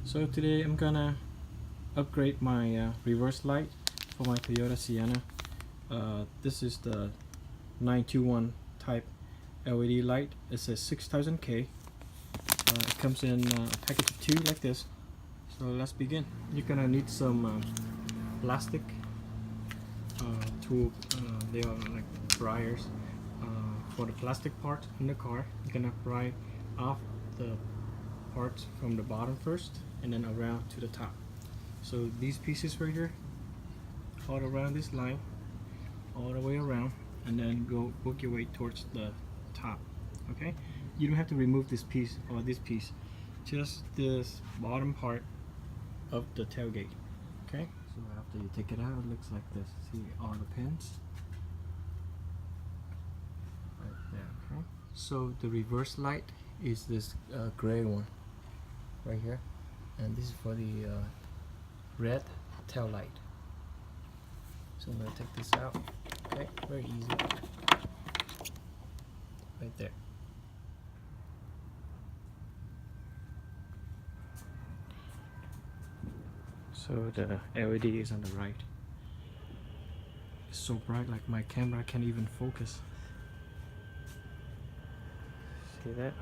So today I'm gonna upgrade my reverse light for my Toyota Sienna. This is the 921 type LED light. It says 6000K. It comes in a package of 2 like this. So let's begin. You're gonna need some plastic tool. They are like pliers. For the plastic part in the car, you're gonna pry off the parts from the bottom first and then around to the top. So these pieces right here, all around this line, all the way around, and then go work your way towards the top. Okay, you don't have to remove this piece or this piece, just this bottom part of the tailgate. Okay, so after you take it out, it looks like this. See all the pins right there. Okay, so the reverse light is this gray one right here, and this is for the red tail light. So I'm going to take this out. Okay, very easy. Right there. So the LED is on the right. It's so bright, like my camera can't even focus. See that?